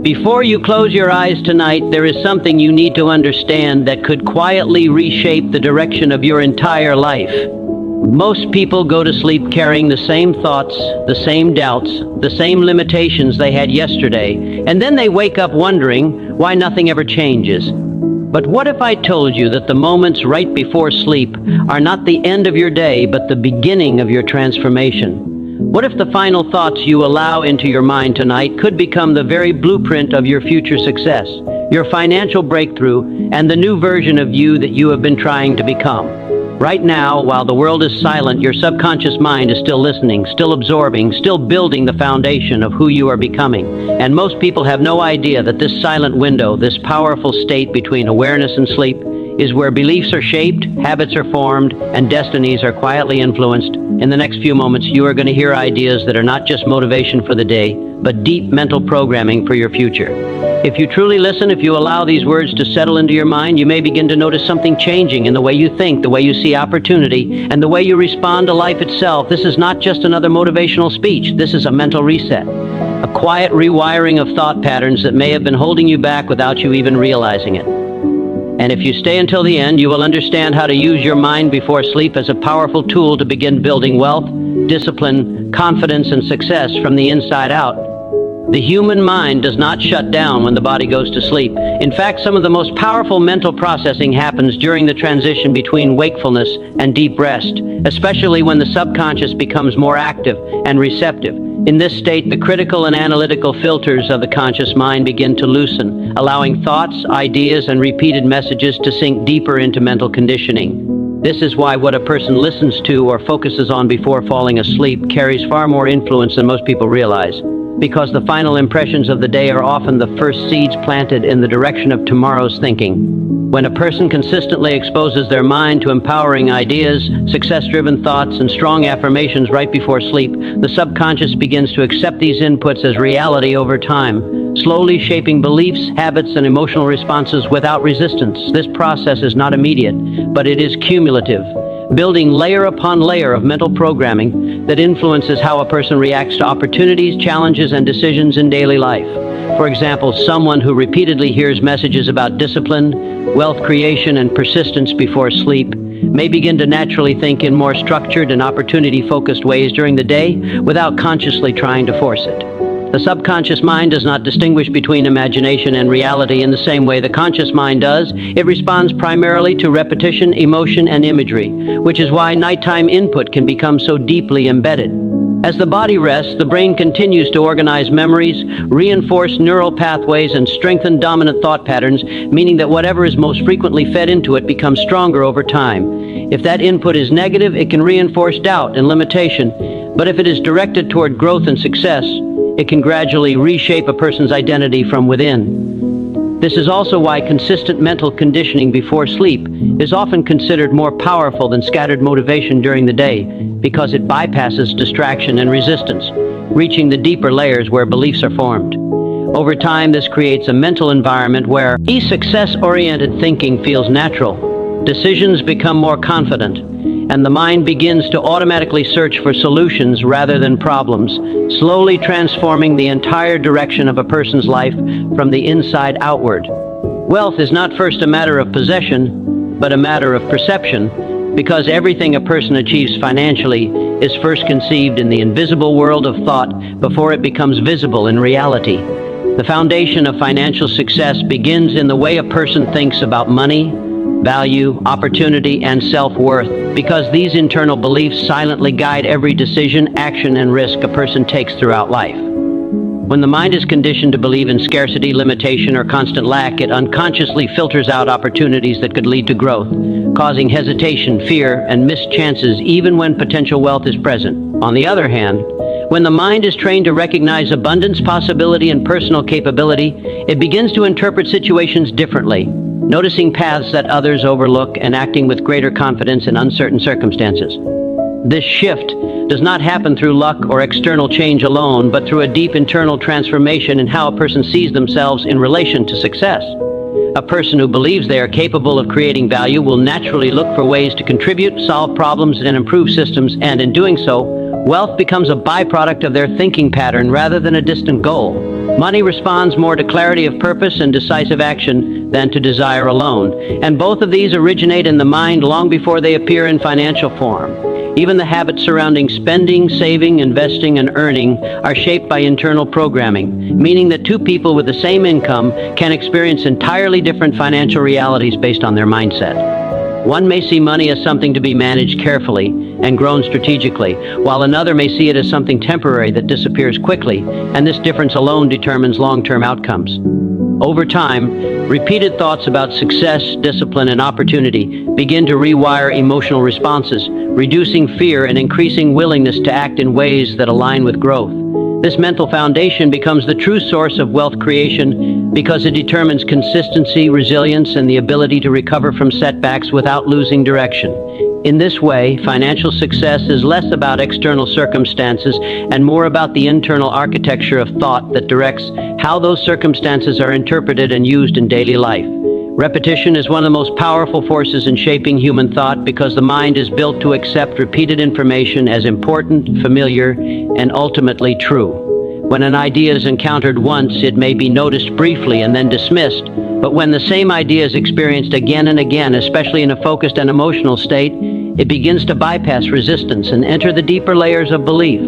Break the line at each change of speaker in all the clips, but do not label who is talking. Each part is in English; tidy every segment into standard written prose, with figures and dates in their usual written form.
Before you close your eyes tonight, there is something you need to understand that could quietly reshape the direction of your entire life. Most people go to sleep carrying the same thoughts, the same doubts, the same limitations they had yesterday, and then they wake up wondering why nothing ever changes. But what if I told you that the moments right before sleep are not the end of your day, but the beginning of your transformation? What if the final thoughts you allow into your mind tonight could become the very blueprint of your future success, your financial breakthrough, and the new version of you that you have been trying to become? Right now, while the world is silent, your subconscious mind is still listening, still absorbing, still building the foundation of who you are becoming. And most people have no idea that this silent window, this powerful state between awareness and sleep, is where beliefs are shaped, habits are formed, and destinies are quietly influenced. In the next few moments, you are going to hear ideas that are not just motivation for the day, but deep mental programming for your future. If you truly listen, if you allow these words to settle into your mind, you may begin to notice something changing in the way you think, the way you see opportunity, and the way you respond to life itself. This is not just another motivational speech. This is a mental reset, a quiet rewiring of thought patterns that may have been holding you back without you even realizing it. And if you stay until the end, you will understand how to use your mind before sleep as a powerful tool to begin building wealth, discipline, confidence, and success from the inside out. The human mind does not shut down when the body goes to sleep. In fact, some of the most powerful mental processing happens during the transition between wakefulness and deep rest, especially when the subconscious becomes more active and receptive. In this state, the critical and analytical filters of the conscious mind begin to loosen, allowing thoughts, ideas, and repeated messages to sink deeper into mental conditioning. This is why what a person listens to or focuses on before falling asleep carries far more influence than most people realize, because the final impressions of the day are often the first seeds planted in the direction of tomorrow's thinking. When a person consistently exposes their mind to empowering ideas, success-driven thoughts, and strong affirmations right before sleep, the subconscious begins to accept these inputs as reality over time, slowly shaping beliefs, habits, and emotional responses without resistance. This process is not immediate, but it is cumulative, building layer upon layer of mental programming that influences how a person reacts to opportunities, challenges, and decisions in daily life. For example, someone who repeatedly hears messages about discipline, wealth creation, and persistence before sleep may begin to naturally think in more structured and opportunity-focused ways during the day without consciously trying to force it. The subconscious mind does not distinguish between imagination and reality in the same way the conscious mind does. It responds primarily to repetition, emotion, and imagery, which is why nighttime input can become so deeply embedded. As the body rests, the brain continues to organize memories, reinforce neural pathways, and strengthen dominant thought patterns, meaning that whatever is most frequently fed into it becomes stronger over time. If that input is negative, it can reinforce doubt and limitation, but if it is directed toward growth and success, it can gradually reshape a person's identity from within. This is also why consistent mental conditioning before sleep is often considered more powerful than scattered motivation during the day, because it bypasses distraction and resistance, reaching the deeper layers where beliefs are formed. Over time, this creates a mental environment where success-oriented thinking feels natural, decisions become more confident, and the mind begins to automatically search for solutions rather than problems, slowly transforming the entire direction of a person's life from the inside outward. Wealth is not first a matter of possession, but a matter of perception, because everything a person achieves financially is first conceived in the invisible world of thought before it becomes visible in reality. The foundation of financial success begins in the way a person thinks about money, value, opportunity, and self-worth, because these internal beliefs silently guide every decision, action, and risk a person takes throughout life. When the mind is conditioned to believe in scarcity, limitation, or constant lack, it unconsciously filters out opportunities that could lead to growth, causing hesitation, fear, and missed chances even when potential wealth is present. On the other hand, when the mind is trained to recognize abundance, possibility, and personal capability, it begins to interpret situations differently, noticing paths that others overlook and acting with greater confidence in uncertain circumstances. This shift does not happen through luck or external change alone, but through a deep internal transformation in how a person sees themselves in relation to success. A person who believes they are capable of creating value will naturally look for ways to contribute, solve problems, and improve systems, and in doing so, Wealth becomes a byproduct of their thinking pattern rather than a distant goal. Money responds more to clarity of purpose and decisive action than to desire alone, and both of these originate in the mind long before they appear in financial form. Even the habits surrounding spending, saving, investing, and earning are shaped by internal programming, meaning that two people with the same income can experience entirely different financial realities based on their mindset. One may see money as something to be managed carefully and grown strategically, while another may see it as something temporary that disappears quickly, and this difference alone determines long-term outcomes. Over time, repeated thoughts about success, discipline, and opportunity begin to rewire emotional responses, reducing fear and increasing willingness to act in ways that align with growth. This mental foundation becomes the true source of wealth creation because it determines consistency, resilience, and the ability to recover from setbacks without losing direction. In this way, financial success is less about external circumstances and more about the internal architecture of thought that directs how those circumstances are interpreted and used in daily life. Repetition is one of the most powerful forces in shaping human thought because the mind is built to accept repeated information as important, familiar, and ultimately true. When an idea is encountered once, it may be noticed briefly and then dismissed, but when the same idea is experienced again and again, especially in a focused and emotional state, it begins to bypass resistance and enter the deeper layers of belief.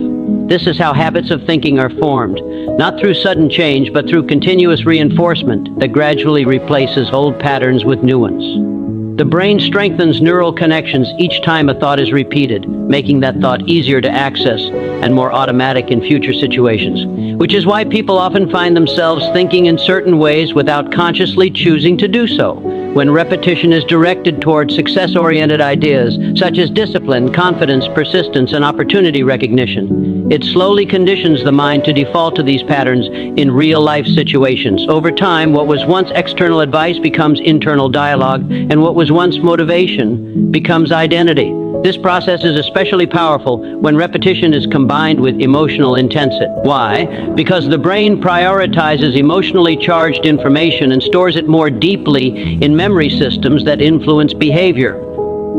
This is how habits of thinking are formed, not through sudden change, but through continuous reinforcement that gradually replaces old patterns with new ones. The brain strengthens neural connections each time a thought is repeated, making that thought easier to access and more automatic in future situations, which is why people often find themselves thinking in certain ways without consciously choosing to do so. When repetition is directed toward success-oriented ideas, such as discipline, confidence, persistence, and opportunity recognition, it slowly conditions the mind to default to these patterns in real-life situations. Over time, what was once external advice becomes internal dialogue, and what was once motivation becomes identity. This process is especially powerful when repetition is combined with emotional intensity. Why? Because the brain prioritizes emotionally charged information and stores it more deeply in memory systems that influence behavior.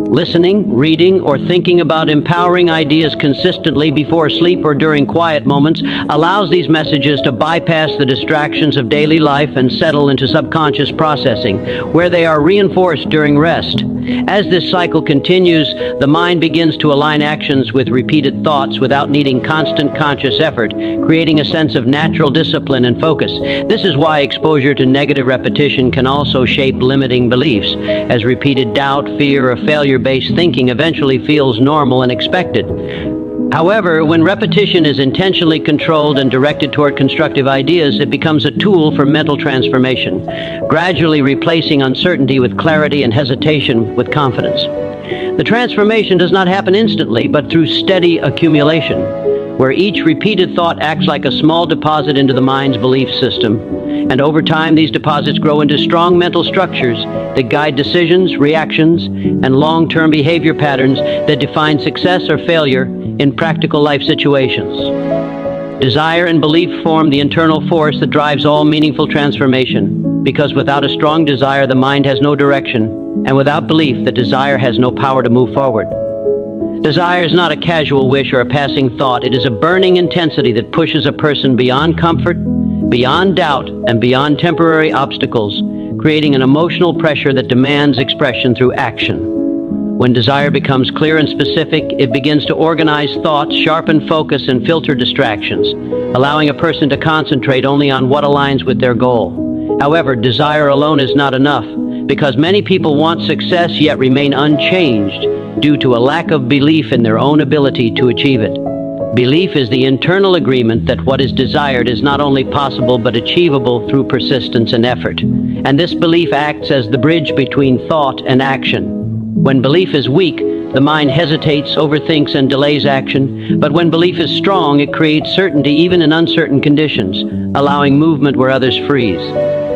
Listening, reading, or thinking about empowering ideas consistently before sleep or during quiet moments allows these messages to bypass the distractions of daily life and settle into subconscious processing, where they are reinforced during rest. As this cycle continues, the mind begins to align actions with repeated thoughts without needing constant conscious effort, creating a sense of natural discipline and focus. This is why exposure to negative repetition can also shape limiting beliefs, as repeated doubt, fear, or failure-based thinking eventually feels normal and expected. However, when repetition is intentionally controlled and directed toward constructive ideas, it becomes a tool for mental transformation, gradually replacing uncertainty with clarity and hesitation with confidence. The transformation does not happen instantly, but through steady accumulation, where each repeated thought acts like a small deposit into the mind's belief system. And over time, these deposits grow into strong mental structures that guide decisions, reactions, and long-term behavior patterns that define success or failure in practical life situations. Desire and belief form the internal force that drives all meaningful transformation, because without a strong desire, the mind has no direction, and without belief, the desire has no power to move forward. Desire is not a casual wish or a passing thought. It is a burning intensity that pushes a person beyond comfort, beyond doubt, and beyond temporary obstacles, creating an emotional pressure that demands expression through action. When desire becomes clear and specific, it begins to organize thoughts, sharpen focus, and filter distractions, allowing a person to concentrate only on what aligns with their goal. However, desire alone is not enough, because many people want success yet remain unchanged due to a lack of belief in their own ability to achieve it. Belief is the internal agreement that what is desired is not only possible but achievable through persistence and effort. And this belief acts as the bridge between thought and action. When belief is weak, the mind hesitates, overthinks, and delays action. But when belief is strong, it creates certainty even in uncertain conditions, allowing movement where others freeze.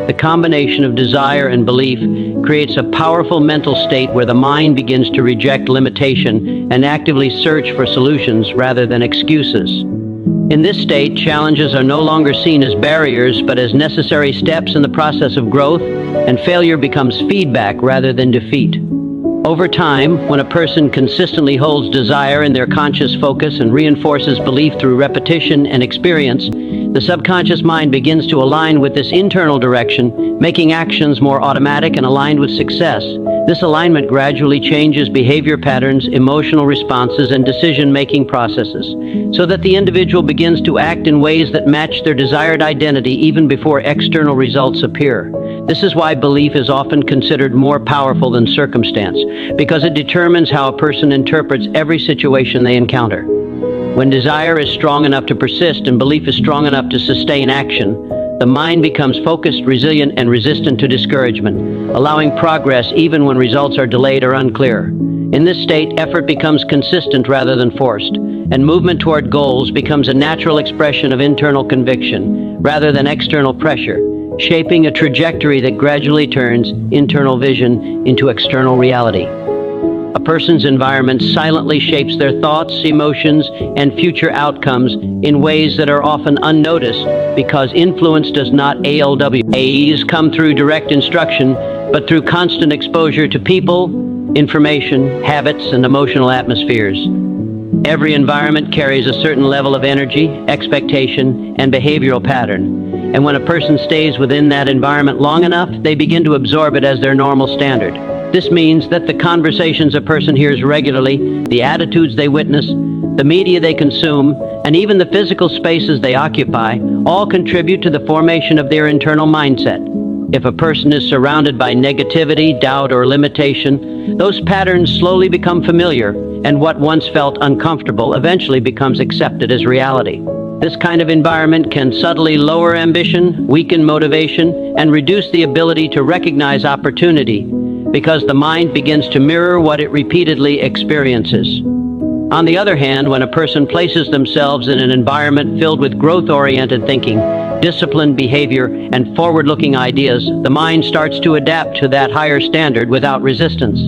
The combination of desire and belief creates a powerful mental state where the mind begins to reject limitation and actively search for solutions rather than excuses. In this state, challenges are no longer seen as barriers but as necessary steps in the process of growth, and failure becomes feedback rather than defeat. Over time, when a person consistently holds desire in their conscious focus and reinforces belief through repetition and experience, the subconscious mind begins to align with this internal direction, making actions more automatic and aligned with success. This alignment gradually changes behavior patterns, emotional responses, and decision-making processes, so that the individual begins to act in ways that match their desired identity even before external results appear. This is why belief is often considered more powerful than circumstance, because it determines how a person interprets every situation they encounter. When desire is strong enough to persist and belief is strong enough to sustain action, the mind becomes focused, resilient, and resistant to discouragement, allowing progress even when results are delayed or unclear. In this state, effort becomes consistent rather than forced, and movement toward goals becomes a natural expression of internal conviction rather than external pressure, shaping a trajectory that gradually turns internal vision into external reality. A person's environment silently shapes their thoughts, emotions, and future outcomes in ways that are often unnoticed because influence does not always come through direct instruction, but through constant exposure to people, information, habits, and emotional atmospheres. Every environment carries a certain level of energy, expectation, and behavioral pattern. And when a person stays within that environment long enough, they begin to absorb it as their normal standard. This means that the conversations a person hears regularly, the attitudes they witness, the media they consume, and even the physical spaces they occupy all contribute to the formation of their internal mindset. If a person is surrounded by negativity, doubt, or limitation, those patterns slowly become familiar, and what once felt uncomfortable eventually becomes accepted as reality. This kind of environment can subtly lower ambition, weaken motivation, and reduce the ability to recognize opportunity, because the mind begins to mirror what it repeatedly experiences. On the other hand, when a person places themselves in an environment filled with growth-oriented thinking, disciplined behavior, and forward-looking ideas, the mind starts to adapt to that higher standard without resistance.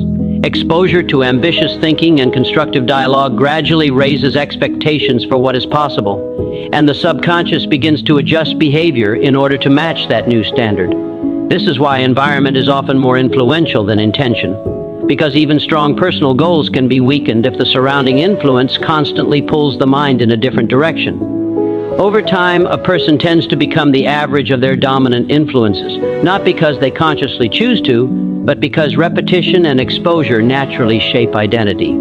Exposure to ambitious thinking and constructive dialogue gradually raises expectations for what is possible, and the subconscious begins to adjust behavior in order to match that new standard. This is why environment is often more influential than intention, because even strong personal goals can be weakened if the surrounding influence constantly pulls the mind in a different direction. Over time, a person tends to become the average of their dominant influences, not because they consciously choose to, but because repetition and exposure naturally shape identity.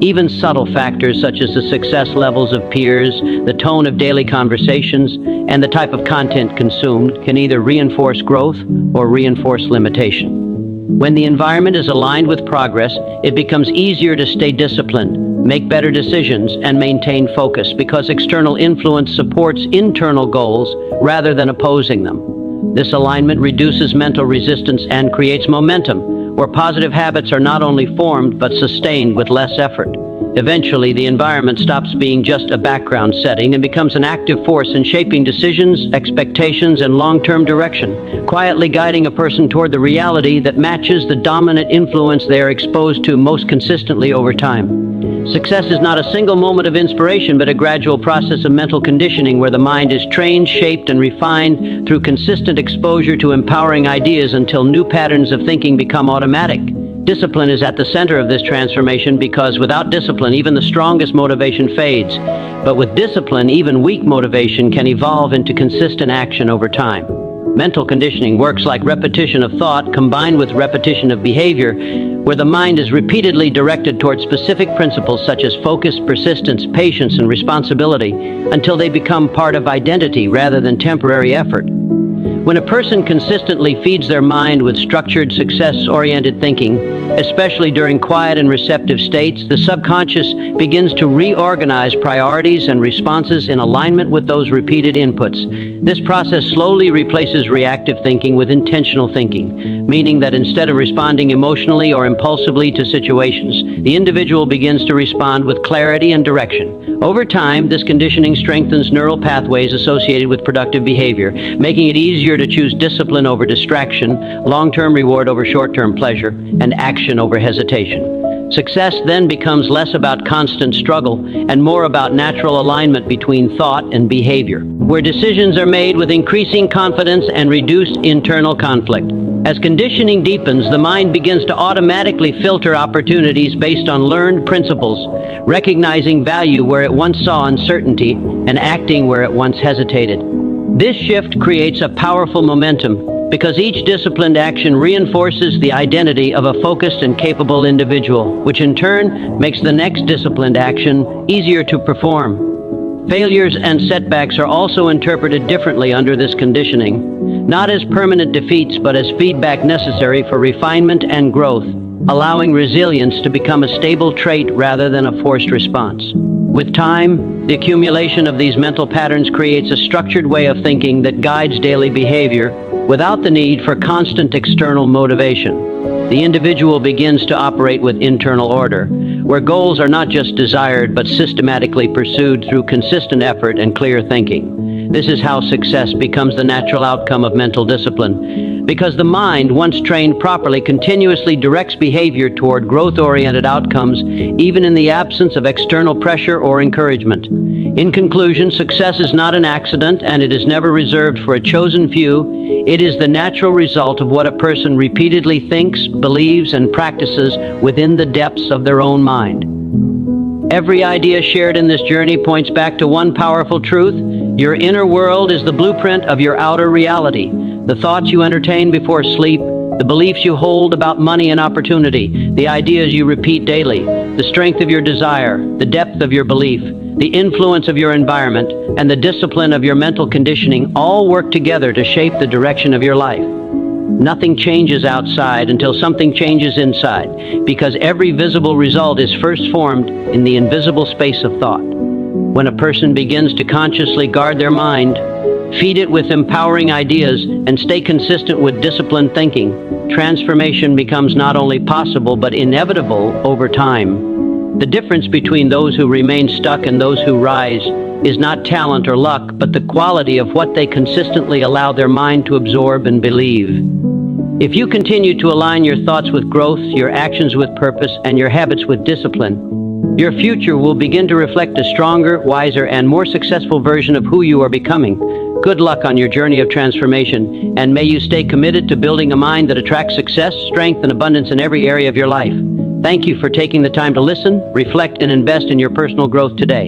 Even subtle factors such as the success levels of peers, the tone of daily conversations, and the type of content consumed can either reinforce growth or reinforce limitation. When the environment is aligned with progress, it becomes easier to stay disciplined, make better decisions, and maintain focus because external influence supports internal goals rather than opposing them. This alignment reduces mental resistance and creates momentum, where positive habits are not only formed but sustained with less effort. Eventually, the environment stops being just a background setting and becomes an active force in shaping decisions, expectations, and long-term direction, quietly guiding a person toward the reality that matches the dominant influence they are exposed to most consistently over time. Success is not a single moment of inspiration, but a gradual process of mental conditioning where the mind is trained, shaped, and refined through consistent exposure to empowering ideas until new patterns of thinking become automatic. Discipline is at the center of this transformation because without discipline, even the strongest motivation fades. But with discipline, even weak motivation can evolve into consistent action over time. Mental conditioning works like repetition of thought combined with repetition of behavior, where the mind is repeatedly directed toward specific principles such as focus, persistence, patience, and responsibility until they become part of identity rather than temporary effort. When a person consistently feeds their mind with structured, success-oriented thinking, especially during quiet and receptive states, the subconscious begins to reorganize priorities and responses in alignment with those repeated inputs. This process slowly replaces reactive thinking with intentional thinking, meaning that instead of responding emotionally or impulsively to situations, the individual begins to respond with clarity and direction. Over time, this conditioning strengthens neural pathways associated with productive behavior, making it easier to choose discipline over distraction, long-term reward over short-term pleasure, and action over hesitation. Success then becomes less about constant struggle and more about natural alignment between thought and behavior, where decisions are made with increasing confidence and reduced internal conflict. As conditioning deepens, the mind begins to automatically filter opportunities based on learned principles, recognizing value where it once saw uncertainty and acting where it once hesitated. This shift creates a powerful momentum because each disciplined action reinforces the identity of a focused and capable individual, which in turn makes the next disciplined action easier to perform. Failures and setbacks are also interpreted differently under this conditioning, not as permanent defeats but as feedback necessary for refinement and growth, allowing resilience to become a stable trait rather than a forced response. With time, the accumulation of these mental patterns creates a structured way of thinking that guides daily behavior without the need for constant external motivation. The individual begins to operate with internal order, where goals are not just desired but systematically pursued through consistent effort and clear thinking. This is how success becomes the natural outcome of mental discipline, because the mind, once trained properly, continuously directs behavior toward growth-oriented outcomes, even in the absence of external pressure or encouragement. In conclusion, success is not an accident, and it is never reserved for a chosen few. It is the natural result of what a person repeatedly thinks, believes, and practices within the depths of their own mind. Every idea shared in this journey points back to one powerful truth: your inner world is the blueprint of your outer reality. The thoughts you entertain before sleep, the beliefs you hold about money and opportunity, the ideas you repeat daily, the strength of your desire, the depth of your belief, the influence of your environment, and the discipline of your mental conditioning all work together to shape the direction of your life. Nothing changes outside until something changes inside, because every visible result is first formed in the invisible space of thought. When a person begins to consciously guard their mind, feed it with empowering ideas, and stay consistent with disciplined thinking, transformation becomes not only possible but inevitable over time. The difference between those who remain stuck and those who rise is not talent or luck, but the quality of what they consistently allow their mind to absorb and believe. If you continue to align your thoughts with growth, your actions with purpose, and your habits with discipline, your future will begin to reflect a stronger, wiser, and more successful version of who you are becoming. Good luck on your journey of transformation, and may you stay committed to building a mind that attracts success, strength, and abundance in every area of your life. Thank you for taking the time to listen, reflect, and invest in your personal growth today.